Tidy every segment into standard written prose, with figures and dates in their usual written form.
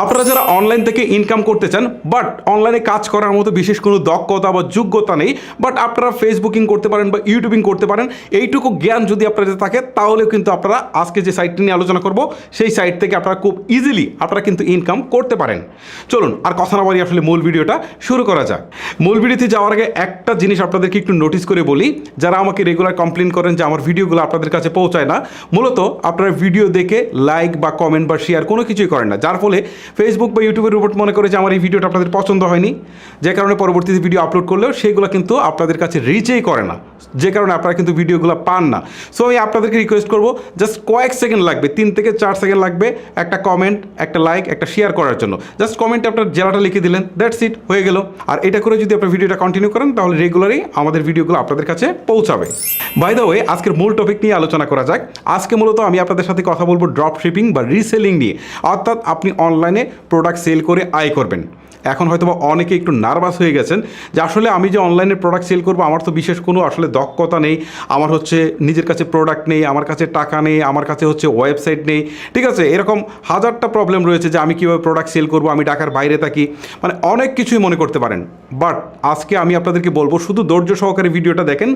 আপনারা যারা অনলাইন থেকে ইনকাম করতে চান বাট অনলাইনে কাজ করার মতো বিশেষ কোনো দক্ষতা বা যোগ্যতা নেই, বাট আপনারা ফেসবুকিং করতে পারেন বা ইউটিউবিং করতে পারেন, এইটুকু জ্ঞান যদি আপনাদের থাকে তাহলে কিন্তু আপনারা আজকে যে সাইটটি নিয়ে আলোচনা করব সেই সাইট থেকে আপনারা খুব ইজিলি আপনারা কিন্তু ইনকাম করতে পারেন। চলুন আর কথা না বাড়িয়ে আসলে মূল ভিডিওটা শুরু করা যাক। মূল ভিডিওতে যাওয়ার আগে একটা জিনিস আপনাদেরকে একটু নোটিস করে বলি, যারা আমাকে রেগুলার কমপ্লেন করেন যে আমার ভিডিওগুলো আপনাদের কাছে পৌঁছায় না, মূলত আপনারা ভিডিও দেখে লাইক বা কমেন্ট বা শেয়ার কোনো কিছুই করেন না, যার ফলে ফেসবুক বা ইউটিউবের রিপোর্ট মনে করে যে আমার এই ভিডিওটা আপনাদের পছন্দ হয়নি, যে কারণে পরবর্তীতে ভিডিও আপলোড করলেও সেগুলো কিন্তু আপনাদের কাছে রিচেই করে না, যে কারণে আপনারা কিন্তু ভিডিওগুলো পান না। সো আমি আপনাদেরকে রিকোয়েস্ট করবো, জাস্ট কয়েক সেকেন্ড লাগবে, 3 থেকে 4 সেকেন্ড লাগবে একটা কমেন্ট, একটা লাইক, একটা শেয়ার করার জন্য। জাস্ট কমেন্টে আপনার জেলাটা লিখে দিলেন, দ্যাটস ইট, হয়ে গেল। আর এটা করে যদি আপনার ভিডিওটা কন্টিনিউ করেন তাহলে রেগুলারই আমাদের ভিডিওগুলো আপনাদের কাছে পৌঁছাবে। বাই দ্য ওয়ে, আজকের মূল টপিক নিয়ে আলোচনা করা যাক। আজকে মূলত আমি আপনাদের সাথে কথা বলবো ড্রপ শিপিং বা রিসেলিং নিয়ে, অর্থাৎ আপনি অনলাইনে প্রোডাক্ট সেল করে আয় করবেন। এখন হয়তো বা অনেকে একটু নার্ভাস হয়ে গেছেন যে আসলে আমি যে অনলাইনে প্রোডাক্ট সেল করবো, আমার তো বিশেষ কোনো আসলে দক্ষতা নেই, আমার হচ্ছে নিজের কাছে প্রোডাক্ট নেই, আমার কাছে টাকা নেই, আমার কাছে হচ্ছে ওয়েবসাইট নেই, ঠিক আছে, এরকম হাজারটা প্রবলেম রয়েছে যে আমি কীভাবে প্রোডাক্ট সেল করবো, আমি ঢাকার বাইরে থাকি, মানে অনেক কিছুই মনে করতে পারেন। বাট আজকে আমি আপনাদেরকে বলবো, শুধু ধৈর্য সহকারে ভিডিওটা দেখেন,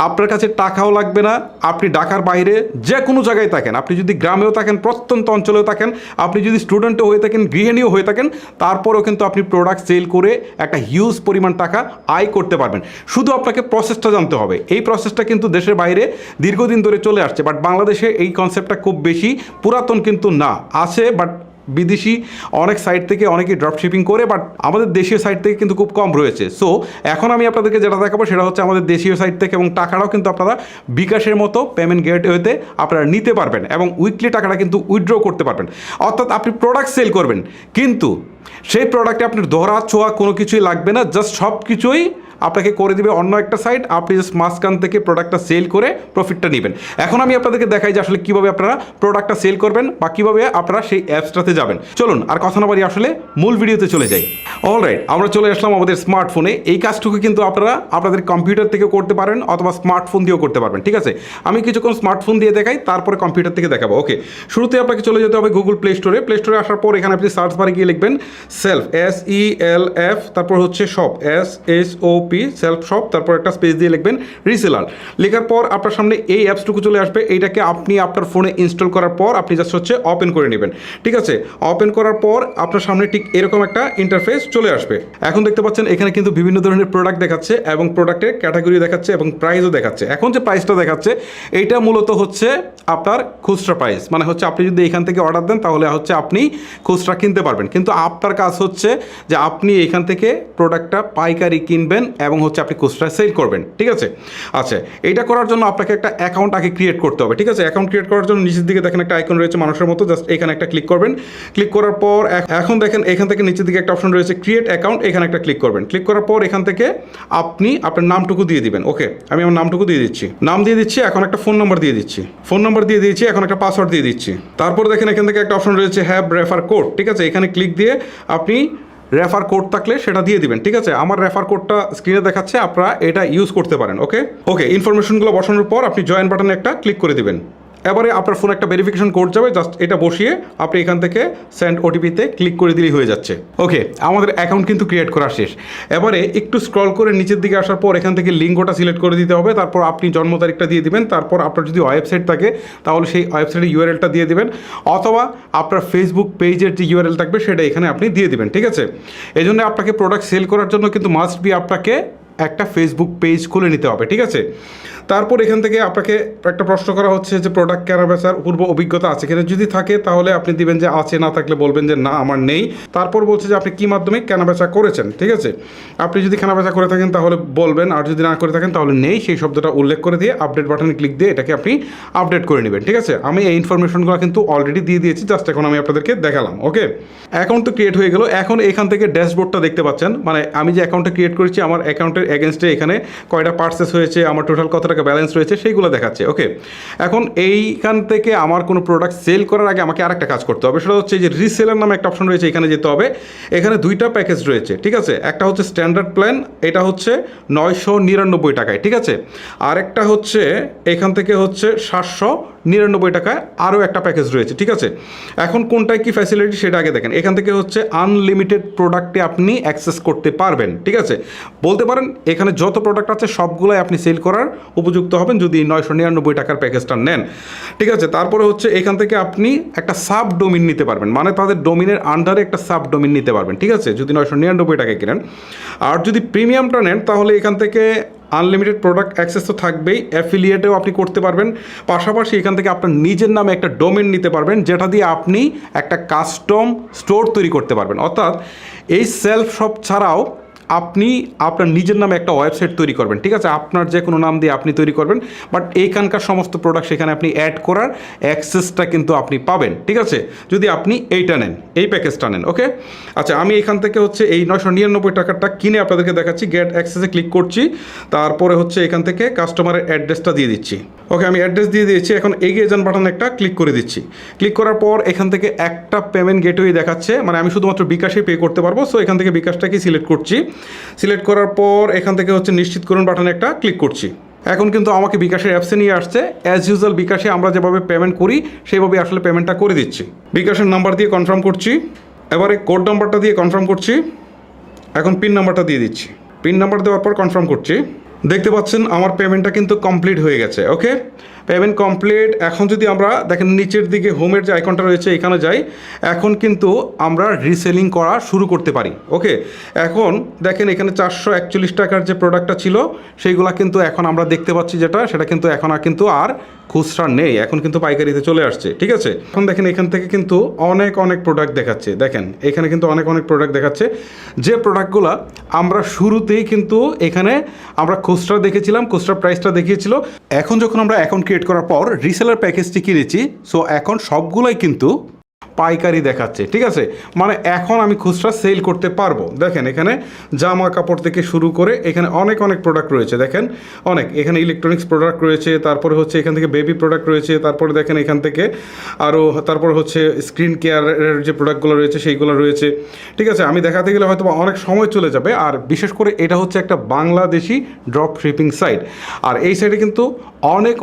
আপনার কাছে টাকাও লাগবে না, আপনি ঢাকার বাইরে যে কোনো জায়গায় থাকেন, আপনি যদি গ্রামেও থাকেন, প্রত্যন্ত অঞ্চলেও থাকেন, আপনি যদি স্টুডেন্টও হয়ে থাকেন, গৃহিণীও হয়ে থাকেন, তারপরেও কিন্তু আপনি প্রোডাক্ট সেল করে একটা হিউজ পরিমাণ টাকা আয় করতে পারবেন। শুধু আপনাকে প্রসেসটা জানতে হবে। এই প্রসেসটা কিন্তু দেশের বাইরে দীর্ঘদিন ধরে চলে আসছে, বাট বাংলাদেশে এই কনসেপ্টটা খুব বেশি পুরাতন কিন্তু না, আছে, বাট বিদেশি অনেক সাইট থেকে অনেকেই ড্রপ শিপিং করে, বাট আমাদের দেশীয় সাইট থেকে কিন্তু খুব কম রয়েছে। সো এখন আমি আপনাদেরকে যেটা দেখাবো সেটা হচ্ছে আমাদের দেশীয় সাইট থেকে, এবং টাকাটাও কিন্তু আপনারা বিকাশের মতো পেমেন্ট গেটওয়েতে আপনারা নিতে পারবেন এবং উইকলি টাকাটা কিন্তু উইথড্র করতে পারবেন। অর্থাৎ আপনি প্রোডাক্ট সেল করবেন, কিন্তু সেই প্রোডাক্টে আপনার ধরা ছোঁয়া কোনো কিছুই লাগবে না, জাস্ট সব কিছুই আপনাকে করে দিবে অন্য একটা সাইট, আপনি জাস্ট মাঝখান থেকে প্রোডাক্টটা সেল করে প্রফিটটা নেবেন। এখন আমি আপনাদেরকে দেখাই যে আসলে কীভাবে আপনারা প্রোডাক্টটা সেল করবেন বা কীভাবে আপনারা সেই অ্যাপসটাতে যাবেন। চলুন আর কথা না বাড়িয়ে আসলে মূল ভিডিওতে চলে যাই। অলরাইট, আমরা চলে আসলাম আমাদের স্মার্টফোনে। এই কাজটুকু কিন্তু আপনারা আপনাদের কম্পিউটার থেকে করতে পারেন অথবা স্মার্টফোন দিয়েও করতে পারবেন, ঠিক আছে। আমি কিছুক্ষণ স্মার্টফোন দিয়ে দেখাই, তারপরে কম্পিউটার থেকে দেখাবো। ওকে, শুরুতে আপনাকে চলে যেতে হবে গুগল প্লে স্টোরে। প্লে স্টোরে আসার পর এখানে আপনি সার্চ বারে গিয়ে লিখবেন সেলফ, SELF, তারপর হচ্ছে শপ, SHOP, সেলফ শপ, তারপর একটা স্পেস দিয়ে লিখবেন রিসেলার। লেখার পর আপনার সামনে এই অ্যাপসটুকু চলে আসবে। এইটাকে আপনি আপনার ফোনে ইনস্টল করার পর আপনি জাস্ট হচ্ছে ওপেন করে নেবেন, ঠিক আছে। ওপেন করার পর আপনার সামনে ঠিক এরকম একটা ইন্টারফেস চলে আসবে। এখন দেখতে পাচ্ছেন এখানে কিন্তু বিভিন্ন ধরনের প্রোডাক্ট দেখাচ্ছে এবং প্রোডাক্টের ক্যাটাগরি দেখাচ্ছে এবং প্রাইসও দেখাচ্ছে। এখন যে প্রাইসটা দেখাচ্ছে এইটা মূলত হচ্ছে আপনার খুচরা প্রাইস, মানে হচ্ছে আপনি যদি এখান থেকে অর্ডার দেন তাহলে হচ্ছে আপনি খুচরা কিনতে পারবেন, কিন্তু আপনার কাজ হচ্ছে যে আপনি এখান থেকে প্রোডাক্টটা পাইকারি কিনবেন এবং হচ্ছে আপনি খুচরা সেল করবেন, ঠিক আছে। আচ্ছা, এইটা করার জন্য আপনাকে একটা অ্যাকাউন্ট আগে ক্রিয়েট করতে হবে, ঠিক আছে। অ্যাকাউন্ট ক্রিয়েট করার জন্য নিচের দিকে দেখেন একটা আইকন রয়েছে মানুষের মতো, জাস্ট এখানে একটা ক্লিক করবেন। ক্লিক করার পর এখন দেখেন এখান থেকে নিচের দিকে একটা অপশন রয়েছে ক্রিয়েট অ্যাকাউন্ট, এখানে একটা ক্লিক করবেন। ক্লিক করার পর এখান থেকে আপনি আপনার নামটুকু দিয়ে দিবেন। ওকে, আমি আমার নামটুকু দিয়ে দিচ্ছি, নাম দিয়ে দিচ্ছি, এখন একটা ফোন নাম্বার দিয়ে দিচ্ছি, ফোন নাম্বার দিয়ে দিয়েছি, এখন একটা পাসওয়ার্ড দিয়ে দিচ্ছি। তারপর দেখেন এখান থেকে একটা অপশন রয়েছে হ্যাভ রেফার কোড, ঠিক আছে। এখানে ক্লিক দিয়ে আপনি রেফার কোড থাকলে সেটা দিয়ে দিবেন, ঠিক আছে। আমার রেফার কোডটা স্ক্রিনে দেখাচ্ছে, আপনারা এটা ইউজ করতে পারেন। ওকে, ইনফরমেশনগুলো বসানোর পর আপনি জয়েন বাটনে একটা ক্লিক করে দিবেন। এবারে আপনার ফোনে একটা ভেরিফিকেশন কোড যাবে, জাস্ট এটা বসিয়ে আপনি এখান থেকে সেন্ড ওটিপিতে ক্লিক করে দিলেই হয়ে যাচ্ছে। ওকে, আমাদের অ্যাকাউন্ট কিন্তু ক্রিয়েট করা শেষ। এবারে একটু স্ক্রল করে নিচের দিকে আসার পর এখান থেকে লিঙ্কটা সিলেক্ট করে দিতে হবে, তারপর আপনি জন্ম তারিখটা দিয়ে দিবেন, তারপর আপনার যদি ওয়েবসাইট থাকে তাহলে সেই ওয়েবসাইটের ইউআরএলটা দিয়ে দিবেন, অথবা আপনার ফেসবুক পেজের যে ইউআরএল থাকবে সেটা এখানে আপনি দিয়ে দিবেন, ঠিক আছে। এই জন্য আপনাকে প্রোডাক্ট সেল করার জন্য কিন্তু মাস্ট বি আপনাকে একটা ফেসবুক পেজ খুলে নিতে হবে, ঠিক আছে। তারপর এখান থেকে আপনাকে একটা প্রশ্ন করা হচ্ছে যে প্রোডাক্ট কেনা বেচার পূর্ব অভিজ্ঞতা আছে কিনা, যদি থাকে তাহলে আপনি দিবেন যে আছে, না থাকলে বলবেন যে না আমার নেই। তারপর বলছে যে আপনি কী মাধ্যমে কেনাবেচা করেছেন, ঠিক আছে। আপনি যদি কেনাবেচা করে থাকেন তাহলে বলবেন, আর যদি না করে থাকেন তাহলে নেই, সেই শব্দটা উল্লেখ করে দিয়ে আপডেট বাটনে ক্লিক দিয়ে এটাকে আপনি আপডেট করে নেবেন, ঠিক আছে। আমি এই ইনফরমেশনগুলো কিন্তু অলরেডি দিয়ে দিয়েছি, জাস্ট এখন আমি আপনাদেরকে দেখালাম। ওকে, অ্যাকাউন্ট তো ক্রিয়েট হয়ে গেল। এখন এখান থেকে ড্যাশবোর্ডটা দেখতে পাচ্ছেন, মানে আমি যে অ্যাকাউন্টটা ক্রিয়েট করেছি আমার অ্যাকাউন্টের এগেনস্টে এখানে কয়টা পার্চেস হয়েছে, আমার টোটাল কত টাকা ব্যালেন্স রয়েছে সেইগুলো দেখাচ্ছে। ওকে, এখন এইখান থেকে আমার কোনো প্রোডাক্ট সেল করার আগে আমাকে আরেকটা কাজ করতে হবে, সেটা হচ্ছে যে রিসেলার নামে একটা অপশন রয়েছে, এখানে যেতে হবে। এখানে দুইটা প্যাকেজ রয়েছে, ঠিক আছে। একটা হচ্ছে স্ট্যান্ডার্ড প্ল্যান, এটা হচ্ছে 999 টাকায়, ঠিক আছে। আর একটা হচ্ছে এখান থেকে হচ্ছে 700 টাকায় আরও একটা প্যাকেজ রয়েছে, ঠিক আছে। এখন কোনটায় কী ফ্যাসিলিটি সেটা আগে দেখেন। এখান থেকে হচ্ছে আনলিমিটেড প্রোডাক্টে আপনি অ্যাক্সেস করতে পারবেন, ঠিক আছে। বলতে পারেন এখানে যত প্রোডাক্ট আছে সবগুলোই আপনি সেল করার উপযুক্ত হবেন যদি 999 টাকার প্যাকেজটা নেন, ঠিক আছে। তারপরে হচ্ছে এখান থেকে আপনি একটা সাব ডোমিন নিতে পারবেন, মানে তাদের ডোমিনের আন্ডারে একটা সাব ডোমিন নিতে পারবেন, ঠিক আছে, যদি 999 টাকায় কিনেন। আর যদি প্রিমিয়ামটা নেন তাহলে এখান থেকে আনলিমিটেড প্রোডাক্ট অ্যাক্সেস তো থাকবেই, অ্যাফিলিয়েটেও আপনি করতে পারবেন, পাশাপাশি এখান থেকে আপনার নিজের নামে একটা ডোমেন নিতে পারবেন যেটা দিয়ে আপনি একটা কাস্টম স্টোর তৈরি করতে পারবেন। অর্থাৎ এই সেলফ শপ ছাড়াও আপনি আপনার নিজের নামে একটা ওয়েবসাইট তৈরি করবেন, ঠিক আছে, আপনার যে কোনো নাম দিয়ে আপনি তৈরি করবেন, বাট এইখানকার সমস্ত প্রোডাক্ট সেখানে আপনি অ্যাড করার অ্যাক্সেসটা কিন্তু আপনি পাবেন, ঠিক আছে, যদি আপনি এইটা নেন, এই প্যাকেজটা নেন। ওকে, আচ্ছা, আমি এখান থেকে হচ্ছে এই 999 টাকারটা কিনে আপনাদেরকে দেখাচ্ছি। গেট অ্যাক্সেসে ক্লিক করছি, তারপরে হচ্ছে এখান থেকে কাস্টমারের অ্যাড্রেসটা দিয়ে দিচ্ছি। ওকে, আমি অ্যাড্রেস দিয়ে দিয়েছি। এখন এগিয়ে যান বাটন একটা ক্লিক করে দিচ্ছি। ক্লিক করার পর এখান থেকে একটা পেমেন্ট গেটওয়ে দেখাচ্ছে, মানে আমি শুধুমাত্র বিকাশে পে করতে পারবো। সো এখান থেকে বিকাশটাকে সিলেক্ট করছি। সিলেক্ট করার পর এখান থেকে হচ্ছে নিশ্চিত করুন বাটনে একটা ক্লিক করছি। এখন কিন্তু আমাকে বিকাশের অ্যাপসে নিয়ে আসছে। অ্যাজ ইউজুয়াল বিকাশে আমরা যেভাবে পেমেন্ট করি সেইভাবে আসলে পেমেন্টটা করে দিচ্ছি। বিকাশের নাম্বার দিয়ে কনফার্ম করছি, এবারে কোড নাম্বারটা দিয়ে কনফার্ম করছি, এখন পিন নাম্বারটা দিয়ে দিচ্ছি। পিন নাম্বার দেওয়ার পর কনফার্ম করছি। দেখতে পাচ্ছেন আমার পেমেন্টটা কিন্তু কমপ্লিট হয়ে গেছে। ওকে, পেমেন্ট কমপ্লিট। এখন যদি আমরা দেখেন নিচের দিকে হোমের যে আইকনটা রয়েছে এখানে যাই, এখন কিন্তু আমরা রিসেলিং করা শুরু করতে পারি। ওকে, এখন দেখেন এখানে 441 টাকার যে প্রোডাক্টটা ছিল সেইগুলা কিন্তু এখন আমরা দেখতে পাচ্ছি যেটা, সেটা কিন্তু এখন আর খুচরা নেই, এখন কিন্তু পাইকারিতে চলে আসছে, ঠিক আছে। এখন দেখেন এখান থেকে কিন্তু অনেক প্রোডাক্ট দেখাচ্ছে। দেখেন এখানে কিন্তু অনেক প্রোডাক্ট দেখাচ্ছে, যে প্রোডাক্টগুলো আমরা শুরুতেই কিন্তু এখানে আমরা খুচরা দেখেছিলাম, খুচরা প্রাইসটা দেখিয়েছিল। এখন যখন আমরা অ্যাকাউন্ট ক্রিয়েট করার পর রিসেলার প্যাকেজটি কিনেছি, সো এখন সবগুলোই কিন্তু পাইকারি দেখাচ্ছে, ঠিক আছে, মানে এখন আমি খুচরা সেল করতে পারবো। দেখেন এখানে জামা কাপড় থেকে শুরু করে এখানে অনেক প্রোডাক্ট রয়েছে। দেখেন এখানে ইলেকট্রনিক্স প্রোডাক্ট রয়েছে, তারপরে হচ্ছে এখান থেকে বেবি প্রোডাক্ট রয়েছে, তারপরে দেখেন এখান থেকে আরও তারপর হচ্ছে স্ক্রিন কেয়ারের যে প্রোডাক্টগুলো রয়েছে সেইগুলো রয়েছে, ঠিক আছে। আমি দেখাতে গেলে হয়তো অনেক সময় চলে যাবে। আর বিশেষ করে এটা হচ্ছে একটা বাংলাদেশি ড্রপ শিপিং সাইট, আর এই সাইটে কিন্তু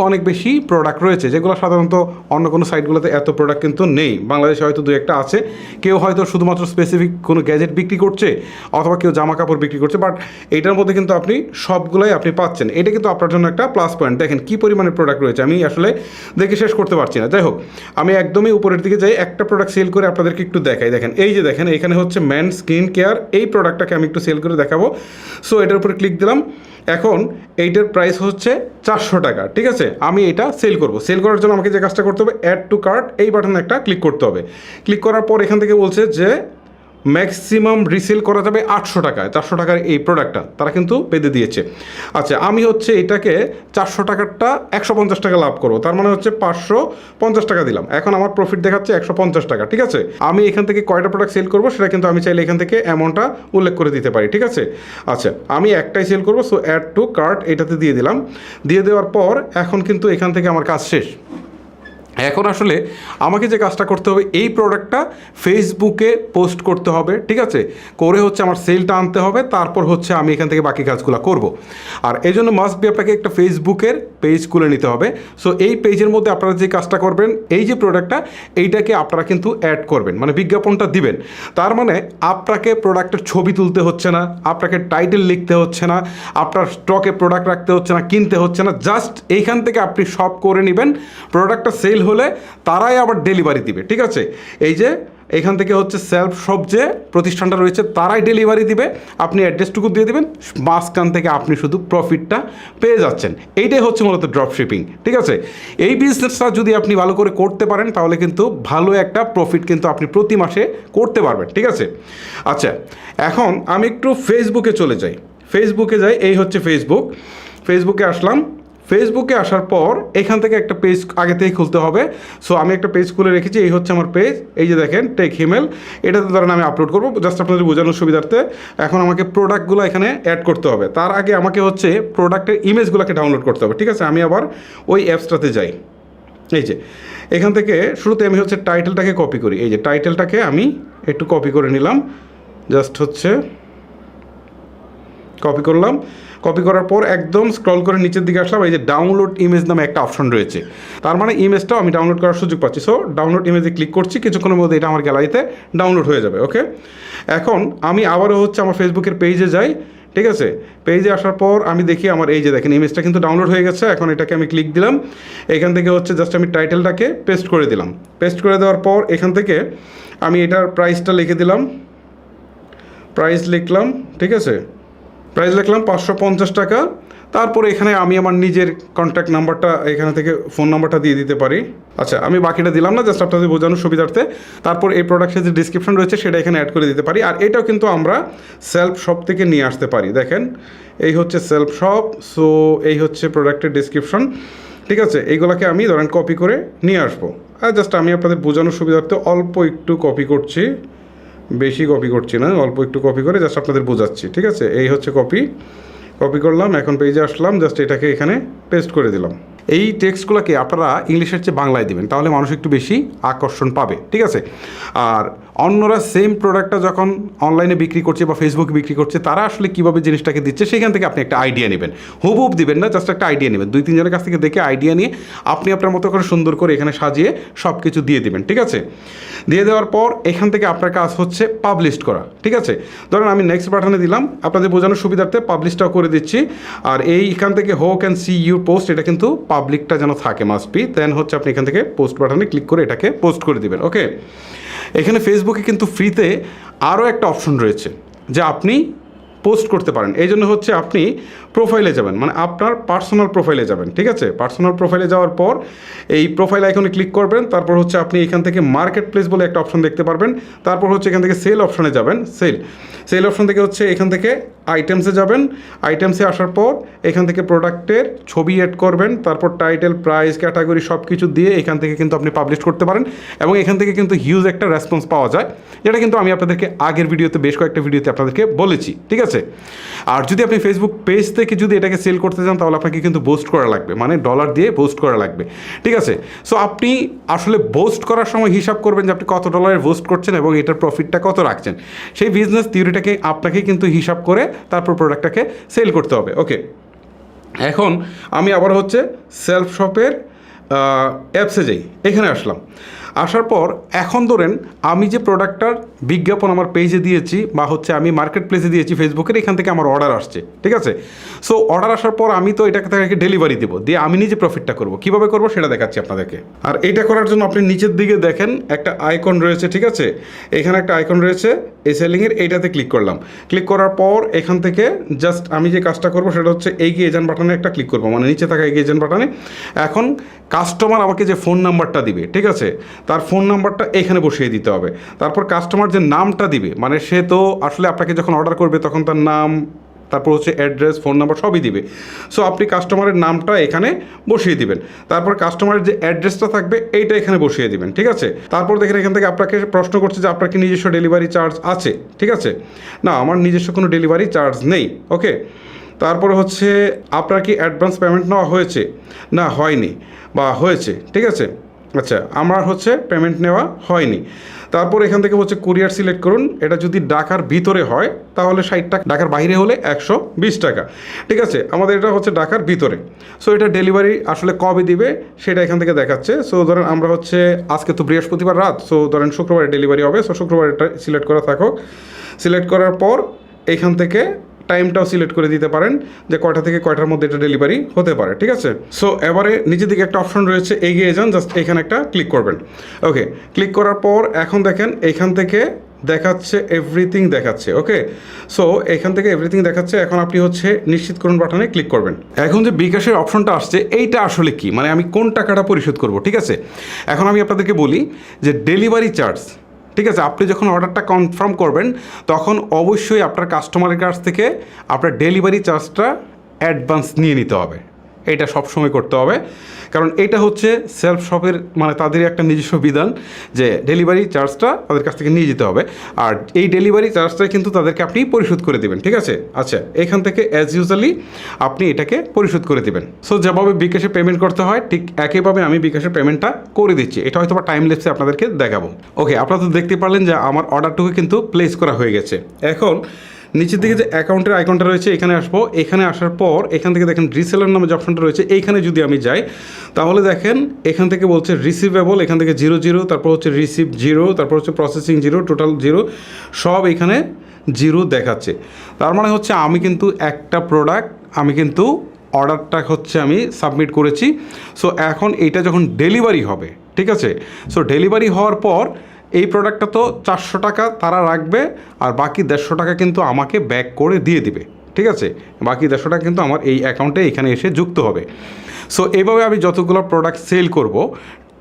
অনেক বেশি প্রোডাক্ট রয়েছে যেগুলো সাধারণত অন্য কোনো সাইটগুলোতে এত প্রোডাক্ট কিন্তু নেই। বাংলাদেশে হয়তো দু একটা আছে, কেউ হয়তো শুধুমাত্র স্পেসিফিক কোনো গ্যাজেট বিক্রি করছে অথবা কেউ জামা কাপড় বিক্রি করছে, বাট এইটার মধ্যে কিন্তু আপনি সবগুলোই আপনি পাচ্ছেন। এটা কিন্তু আপনার জন্য একটা প্লাস পয়েন্ট। দেখেন কী পরিমাণে প্রোডাক্ট রয়েছে, আমি আসলে দেখে শেষ করতে পারছি না। যাই হোক, আমি একদমই উপরের দিকে যাই, একটা প্রোডাক্ট সেল করে আপনাদেরকে একটু দেখাই। দেখেন এই যে দেখেন এখানে হচ্ছে ম্যান স্কিন কেয়ার, এই প্রোডাক্টটাকে আমি একটু সেল করে দেখাবো। সো এটার উপরে ক্লিক দিলাম। এখন এইটার প্রাইস হচ্ছে 400 টাকা, ঠিক আছে। আমি এটা সেল করব। সেল করার জন্য আমাকে যে কাজটা করতে হবে, অ্যাড টু কার্ট, এই বাটনে একটা ক্লিক করতে হবে। ক্লিক করার পর এখান থেকে বলছে যে ম্যাক্সিমাম রিসেল করা যাবে 800 টাকায়। 400 টাকার এই প্রোডাক্টটা তারা কিন্তু বেঁধে দিয়েছে। আচ্ছা, আমি হচ্ছে এটাকে 400 টাকারটা 150 টাকা লাভ করবো, তার মানে হচ্ছে 550 টাকা দিলাম। এখন আমার প্রফিট দেখাচ্ছে 150 টাকা, ঠিক আছে। আমি এখান থেকে কয়টা প্রোডাক্ট সেল করবো সেটা কিন্তু আমি চাইলে এখান থেকে অ্যামাউন্টটা উল্লেখ করে দিতে পারি, ঠিক আছে। আচ্ছা, আমি একটাই সেল করবো, সো অ্যাড টু কার্ট এটাতে দিয়ে দিলাম। দিয়ে দেওয়ার পর এখন কিন্তু এখান থেকে আমার কাজ শেষ। এখন আসলে আমাকে যে কাজটা করতে হবে, এই প্রোডাক্টটা ফেসবুকে পোস্ট করতে হবে, ঠিক আছে, করে হচ্ছে আমার সেলটা আনতে হবে, তারপর হচ্ছে আমি এখান থেকে বাকি কাজগুলো করব। আর এই জন্য মাস্ট বি আপনাকে একটা ফেসবুকের পেজ খুলে নিতে হবে। সো এই পেজের মধ্যে আপনারা যে কাজটা করবেন, এই যে প্রোডাক্টটা এইটাকে আপনারা কিন্তু অ্যাড করবেন, মানে বিজ্ঞাপনটা দিবেন। তার মানে আপনাকে প্রোডাক্টের ছবি তুলতে হচ্ছে না, আপনাকে টাইটেল লিখতে হচ্ছে না, আপনার স্টকে প্রোডাক্ট রাখতে হচ্ছে না, কিনতে হচ্ছে না, জাস্ট এইখান থেকে আপনি সব করে নেবেন। প্রোডাক্টটা সেল হলে তারাই আবার ডেলিভারি দিবে, ঠিক আছে। এই যে এখান থেকে হচ্ছে সেলফ শপ যে প্রতিষ্ঠানটা রয়েছে তারাই ডেলিভারি দিবে, আপনি অ্যাড্রেসটুকু দিয়ে দেবেন, মাঝখান থেকে আপনি শুধু প্রফিটটা পেয়ে যাচ্ছেন। এইটাই হচ্ছে মূলত ড্রপ শিপিং, ঠিক আছে। এই বিজনেসটা যদি আপনি ভালো করে করতে পারেন তাহলে কিন্তু ভালো একটা প্রফিট কিন্তু আপনি প্রতি মাসে করতে পারবেন, ঠিক আছে। আচ্ছা, এখন আমি একটু ফেসবুকে চলে যাই। ফেসবুকে যাই, এই হচ্ছে ফেসবুক। ফেসবুকে আসলাম। ফেসবুকে আসার পর এখান থেকে একটা পেজ আগে থেকেই খুলতে হবে। সো আমি একটা পেজ খুলে রেখেছি, এই হচ্ছে আমার পেজ। এই যে দেখেন টেক হিমেল, এটাতে ধরেন আমি আপলোড করবো জাস্ট আপনাদের বোঝানোর সুবিধার্থে। এখন আমাকে প্রোডাক্টগুলো এখানে অ্যাড করতে হবে। তার আগে আমাকে হচ্ছে প্রোডাক্টের ইমেজগুলোকে ডাউনলোড করতে হবে, ঠিক আছে। আমি আবার ওই অ্যাপসটাতে যাই। এই যে এখান থেকে শুরুতে আমি হচ্ছে টাইটেলটাকে কপি করি। এই যে টাইটেলটাকে আমি একটু কপি করে নিলাম, জাস্ট হচ্ছে কপি করলাম, কপি করার পর একদম স্ক্রল করে নিচের দিকে আসলাম, এই যে ডাউনলোড ইমেজ নামে একটা অপশন রয়েছে, তার মানে ইমেজটাও আমি ডাউনলোড করার সুযোগ পাচ্ছি। সো ডাউনলোড ইমেজে ক্লিক করছি, কিছুক্ষণের মধ্যে এটা আমার গ্যালারিতে ডাউনলোড হয়ে যাবে। ওকে, এখন আমি আবারও হচ্ছে আমার ফেসবুকের পেজে যাই, ঠিক আছে। পেজে আসার পর আমি দেখি আমার এই যে দেখেন ইমেজটা কিন্তু ডাউনলোড হয়ে গেছে। এখন এটাকে আমি ক্লিক দিলাম, এখান থেকে হচ্ছে জাস্ট আমি টাইটেলটাকে পেস্ট করে দিলাম। পেস্ট করে দেওয়ার পর এখান থেকে আমি এটার প্রাইসটা লিখে দিলাম, প্রাইস লিখলাম, ঠিক আছে, প্রাইস লিখলাম 550 টাকা। তারপরে এখানে আমি আমার নিজের কন্ট্যাক্ট নাম্বারটা এখানে থেকে ফোন নাম্বারটা দিয়ে দিতে পারি। আচ্ছা, আমি বাকিটা দিলাম না, জাস্ট আপনাদের বোঝানোর সুবিধার্থে। তারপর এই প্রোডাক্টের যে ডিসক্রিপশন রয়েছে সেটা এখানে অ্যাড করে দিতে পারি। আর এটাও কিন্তু আমরা সেলফ শপ থেকে নিয়ে আসতে পারি। দেখেন এই হচ্ছে সেলফ শপ, সো এই হচ্ছে প্রোডাক্টের ডিসক্রিপশন, ঠিক আছে। এইগুলোকে আমি ধরেন কপি করে নিয়ে আসবো। আর জাস্ট আমি আপনাদের বোঝানোর সুবিধার্থে অল্প একটু কপি করছি, বেশি কপি করছি না, অল্প একটু কপি করে জাস্ট আপনাদের বোঝাচ্ছি, ঠিক আছে। এই হচ্ছে কপি করলাম, এখন পেজে আসলাম, জাস্ট এটাকে এখানে পেস্ট করে দিলাম। এই টেক্সটগুলোকে আপনারা ইংলিশের চেয়ে বাংলায় দিবেন, তাহলে মানুষ একটু বেশি আকর্ষণ পাবে, ঠিক আছে। আর অন্যরা সেম প্রোডাক্টটা যখন অনলাইনে বিক্রি করছে বা ফেসবুকে বিক্রি করছে, তারা আসলে কীভাবে জিনিসটাকে দিচ্ছে সেখান থেকে আপনি একটা আইডিয়া নেবেন। হুবহুব দিবেন না, জাস্ট একটা আইডিয়া নেবেন, 2-3 জনের কাছ থেকে দেখে আইডিয়া নিয়ে আপনি আপনার মতো করে সুন্দর করে এখানে সাজিয়ে সব কিছু দিয়ে দিবেন, ঠিক আছে। দিয়ে দেওয়ার পর এখান থেকে আপনার কাজ হচ্ছে পাবলিশ করা, ঠিক আছে। ধরেন আমি নেক্সট বাটনে দিলাম, আপনাদের বোঝানোর সুবিধার্থে পাবলিশটাও করে দিচ্ছি। আর এইখান থেকে হো ক্যান সি ইউর পোস্ট, এটা কিন্তু পাবলিকটা যেন থাকে, মাস্ট বি। দেন হচ্ছে আপনি এখান থেকে পোস্ট বাটনে ক্লিক করে এটাকে পোস্ট করে দিবেন। ওকে, এখানে ফেসবুকে কিন্তু ফ্রিতে আরও একটা অপশন রয়েছে যে আপনি পোস্ট করতে পারেন। এই জন্য হচ্ছে আপনি প্রোফাইলে যাবেন, মানে আপনার পার্সোনাল প্রোফাইলে যাবেন, ঠিক আছে। পার্সোনাল প্রোফাইলে যাওয়ার পর এই প্রোফাইল আইকনে ক্লিক করবেন, তারপর হচ্ছে আপনি এখান থেকে মার্কেট প্লেস বলে একটা অপশন দেখতে পারবেন। তারপর হচ্ছে এখান থেকে সেল অপশনে যাবেন, সেল অপশন থেকে হচ্ছে এখান থেকে আইটেমসে যাবেন। আইটেমসে আসার পর এখান থেকে প্রোডাক্টের ছবি অ্যাড করবেন, তারপর টাইটেল, প্রাইস, ক্যাটাগরি সব কিছু দিয়ে এখান থেকে কিন্তু আপনি পাবলিশ করতে পারেন। এবং এখান থেকে কিন্তু হিউজ একটা রেসপন্স পাওয়া যায়, যেটা কিন্তু আমি আপনাদেরকে আগের ভিডিওতে, বেশ কয়েকটা ভিডিওতে আপনাদেরকে বলেছি, ঠিক আছে। আর যদি আপনি ফেসবুক পেজ থেকে যদি এটাকে সেল করতে চান, তাহলে আপনাকে কিন্তু বুস্ট করা লাগবে, মানে ডলার দিয়ে বুস্ট করা লাগবে, ঠিক আছে। সো আপনি আসলে বুস্ট করার সময় হিসাব করবেন যে আপনি কত ডলারের বুস্ট করছেন এবং এটার প্রফিটটা কত রাখছেন। সেই বিজনেস থিওরিটাকে আপনাকে কিন্তু হিসাব করে তারপর প্রোডাক্টটাকে সেল করতে হবে। ওকে, এখন আমি আবার হচ্ছে সেলফ শপের অ্যাপসে যাই, এখানে আসলাম। আসার পর এখন ধরেন আমি যে প্রোডাক্টটার বিজ্ঞাপন আমার পেজে দিয়েছি বা হচ্ছে আমি মার্কেট প্লেসে দিয়েছি ফেসবুকের, এখান থেকে আমার অর্ডার আসছে, ঠিক আছে। সো অর্ডার আসার পর আমি তো এটাকে তাকে ডেলিভারি দেবো, দিয়ে আমি নিজে প্রফিটটা করবো। কীভাবে করবো সেটা দেখাচ্ছি আপনাদেরকে। আর এইটা করার জন্য আপনি নিচের দিকে দেখেন একটা আইকন রয়েছে, ঠিক আছে। এখানে একটা আইকন রয়েছে এই সেলিংয়ের, এইটাতে ক্লিক করলাম। ক্লিক করার পর এখান থেকে জাস্ট আমি যে কাজটা করবো সেটা হচ্ছে এগিয়ে এজেন্ট বাটনে একটা ক্লিক করবো, মানে নিচে থাকা এগিয়ে এজেন্ট বাটনে। এখন কাস্টমার আমাকে যে ফোন নাম্বারটা দিবে, ঠিক আছে, তার ফোন নাম্বারটা এখানে বসিয়ে দিতে হবে। তারপর কাস্টমার যে নামটা দিবে, মানে সে তো আসলে আপনাকে যখন অর্ডার করবে তখন তার নাম, তারপর হচ্ছে অ্যাড্রেস, ফোন নাম্বার সবই দিবে। সো আপনি কাস্টমারের নামটা এখানে বসিয়ে দিবেন, তারপর কাস্টমারের যে অ্যাড্রেসটা থাকবে এইটা এখানে বসিয়ে দিবেন, ঠিক আছে। তারপর দেখেন এখান থেকে আপনাকে প্রশ্ন করছে যে আপনার কি নিজস্ব ডেলিভারি চার্জ আছে, ঠিক আছে। না, আমার নিজস্ব কোনো ডেলিভারি চার্জ নেই। ওকে, তারপরে হচ্ছে আপনার কি অ্যাডভান্স পেমেন্ট নেওয়া হয়েছে, না হয়নি, বা হয়েছে, ঠিক আছে। আচ্ছা, আমার হচ্ছে পেমেন্ট নেওয়া হয়নি। তারপর এখান থেকে হচ্ছে কুরিয়ার সিলেক্ট করুন। এটা যদি ঢাকার ভিতরে হয় তাহলে 60 টাকা, ঢাকার বাইরে হলে 120 টাকা, ঠিক আছে। আমাদের এটা হচ্ছে ঢাকার ভিতরে। সো এটা ডেলিভারি আসলে কবে দিবে সেটা এখান থেকে দেখাচ্ছে। সো ধরেন আমরা হচ্ছে আজকে তো বৃহস্পতিবার রাত, সো ধরেন শুক্রবারে ডেলিভারি হবে। সো শুক্রবার এটা সিলেক্ট করা থাকুক। সিলেক্ট করার পর এখান থেকে টাইমটাও সিলেক্ট করে দিতে পারেন যে কয়টা থেকে কয়টার মধ্যে এটা ডেলিভারি হতে পারে, ঠিক আছে। সো এবারে নিচের দিকে একটা অপশন রয়েছে এগিয়ে যান, জাস্ট এখানে একটা ক্লিক করবেন। ওকে, ক্লিক করার পর এখন দেখেন এখান থেকে দেখাচ্ছে এভরিথিং দেখাচ্ছে। ওকে, সো এখান থেকে এভরিথিং দেখাচ্ছে। এখন আপনি হচ্ছে নিশ্চিত করুন বাটনে ক্লিক করবেন। এখন যে বিকাশের অপশনটা আসছে এইটা আসলে কি, মানে আমি কোন টাকাটা পরিশোধ করব, ঠিক আছে। এখন আমি আপনাদেরকে বলি যে ডেলিভারি চার্জ, ঠিক আছে, আপনি যখন অর্ডারটা কনফার্ম করবেন তখন অবশ্যই আপনার কাস্টমারের কাছ থেকে আপনার ডেলিভারি চার্জটা অ্যাডভান্স নিয়ে নিতে হবে। এটা সবসময় করতে হবে, কারণ এটা হচ্ছে সেলফ শপের মানে তাদের একটা নিজস্ব বিধান যে ডেলিভারি চার্জটা তাদের কাছ থেকে নিয়ে যেতে হবে। আর এই ডেলিভারি চার্জটা কিন্তু তাদেরকে আপনি পরিশোধ করে দেবেন, ঠিক আছে। আচ্ছা, এখান থেকে অ্যাজ ইউজুয়ালি আপনি এটাকে পরিশোধ করে দেবেন। সো যেভাবে বিকাশে পেমেন্ট করতে হয় ঠিক একইভাবে আমি বিকাশের পেমেন্টটা করে দিচ্ছি। এটা হয়তো বা টাইম ল্যাপসে আপনাদেরকে দেখাবো। ওকে, আপনারা তো দেখতে পারলেন যে আমার অর্ডারটুকু কিন্তু প্লেস করা হয়ে গেছে। এখন নিচের দিকে যে অ্যাকাউন্টের আইকনটা রয়েছে এখানে আসবো, এখানে আসার পর এখান থেকে দেখেন রিসেলার নামে যে অপশনটা রয়েছে এইখানে যদি আমি যাই তাহলে দেখেন এখান থেকে বলছে রিসিভেবল, এখান থেকে 0 তারপর হচ্ছে রিসিভ 0, তারপর হচ্ছে প্রসেসিং 0, টোটাল 0, সব এখানে 0 দেখাচ্ছে। তার মানে হচ্ছে আমি কিন্তু একটা প্রোডাক্ট আমি কিন্তু অর্ডারটা হচ্ছে আমি সাবমিট করেছি। সো এখন এইটা যখন ডেলিভারি হবে, ঠিক আছে, সো ডেলিভারি হওয়ার পর এই প্রোডাক্টটা তো 400 টাকা তারা রাখবে আর বাকি 150 টাকা কিন্তু আমাকে ব্যাক করে দিয়ে দিবে, ঠিক আছে, বাকি 150 টাকা কিন্তু আমার এই অ্যাকাউন্টে এখানে এসে যুক্ত হবে। সো এইভাবে আমি যতগুলো প্রোডাক্ট সেল করব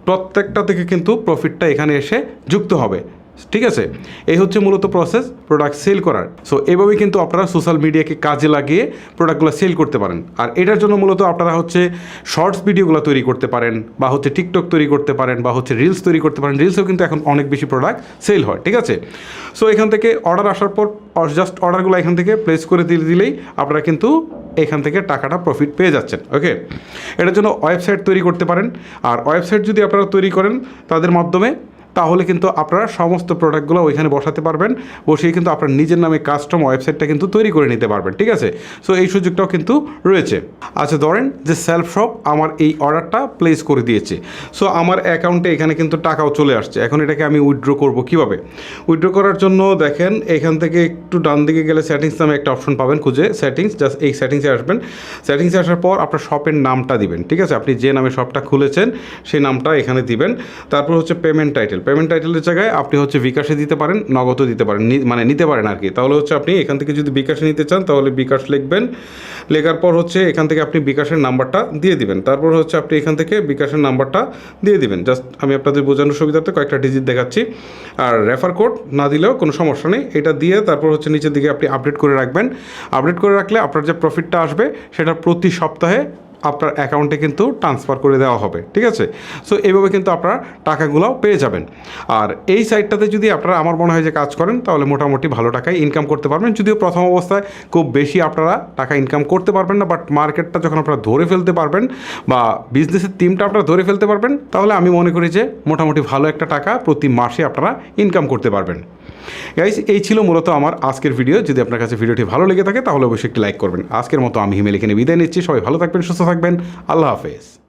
প্রত্যেকটা থেকে কিন্তু প্রফিটটা এখানে এসে যুক্ত হবে, ঠিক আছে। এই হচ্ছে মূলত প্রসেস প্রোডাক্ট সেল করার। সো এভাবেই কিন্তু আপনারা সোশ্যাল মিডিয়াকে কাজে লাগিয়ে প্রোডাক্টগুলো সেল করতে পারেন। আর এটার জন্য মূলত আপনারা হচ্ছে শর্টস ভিডিওগুলো তৈরি করতে পারেন, বা হচ্ছে টিকটক তৈরি করতে পারেন, বা হচ্ছে রিলস তৈরি করতে পারেন। রিলসেও কিন্তু এখন অনেক বেশি প্রোডাক্ট সেল হয়, ঠিক আছে। সো এখান থেকে অর্ডার আসার পর জাস্ট অর্ডারগুলো এখান থেকে প্লেস করে দিলেই আপনারা কিন্তু এখান থেকে টাকাটা প্রফিট পেয়ে যাচ্ছেন। ওকে, এটার জন্য ওয়েবসাইট তৈরি করতে পারেন। আর ওয়েবসাইট যদি আপনারা তৈরি করেন তাদের মাধ্যমে, তাহলে কিন্তু আপনারা সমস্ত প্রোডাক্টগুলো ওইখানে বসাতে পারবেন, বসিয়ে কিন্তু আপনার নিজের নামে কাস্টম ওয়েবসাইটটা কিন্তু তৈরি করে নিতে পারবেন, ঠিক আছে। সো এই সুযোগটাও কিন্তু রয়েছে। আচ্ছা, ধরেন যে সেলফ শপ আমার এই অর্ডারটা প্লেস করে দিয়েছে। সো আমার অ্যাকাউন্টে এখানে কিন্তু টাকাও চলে আসছে। এখন এটাকে আমি উইথড্র করব কীভাবে? উইথড্র করার জন্য দেখেন এখান থেকে একটু ডান দিকে গেলে সেটিংস নামে একটা অপশন পাবেন, খুঁজে সেটিংস, জাস্ট এই সেটিংসে আসবেন। সেটিংসে আসার পর আপনার শপের নামটা দিবেন, ঠিক আছে, আপনি যে নামে শপটা খুলেছেন সেই নামটা এখানে দিবেন। তারপর হচ্ছে পেমেন্ট টাইটেলের জায়গায় আপনি হচ্ছে বিকাশে দিতে পারেন, নগদও দিতে পারেন, মানে নিতে পারেন আর কি। তাহলে হচ্ছে আপনি এখান থেকে যদি বিকাশে নিতে চান তাহলে বিকাশ লিখবেন। লেখার পর হচ্ছে এখান থেকে আপনি বিকাশের নাম্বারটা দিয়ে দিবেন। তারপর হচ্ছে আপনি এখান থেকে বিকাশের নাম্বারটা দিয়ে দিবেন। জাস্ট আমি আপনাদের বোঝানোর সুবিধার্থে কয়েকটা ডিজিট দেখাচ্ছি। আর রেফার কোড না দিলেও কোনো সমস্যা নেই, এটা দিয়ে তারপর হচ্ছে নিচের দিকে আপনি আপডেট করে রাখবেন। আপডেট করে রাখলে আপনার যে প্রফিটটা আসবে সেটা প্রতি সপ্তাহে আপনার অ্যাকাউন্টে কিন্তু ট্রান্সফার করে দেওয়া হবে, ঠিক আছে। সো এইভাবে কিন্তু আপনারা টাকাগুলো পেয়ে যাবেন। আর এই সাইটটাতে যদি আপনারা আমার মনে হয় যে কাজ করেন তাহলে মোটামুটি ভালো টাকায় ইনকাম করতে পারবেন। যদিও প্রথম অবস্থায় খুব বেশি আপনারা টাকা ইনকাম করতে পারবেন না, বাট মার্কেটটা যখন আপনারা ধরে ফেলতে পারবেন বা বিজনেসের টিমটা আপনারা ধরে ফেলতে পারবেন, তাহলে আমি মনে করি যে মোটামুটি ভালো একটা টাকা প্রতি মাসে আপনারা ইনকাম করতে পারবেন। গাইস, এই ছিল মূলত আমার আজকের ভিডিও। যদি আপনার কাছে ভিডিওটি ভালো লেগে থাকে তাহলে অবশ্যই একটি লাইক করবেন। আজকের মতো আমি হিমেল এখানে বিদায় নিচ্ছি। সবাই ভালো থাকবেন, সুস্থ থাকবেন। আল্লাহ হাফেজ।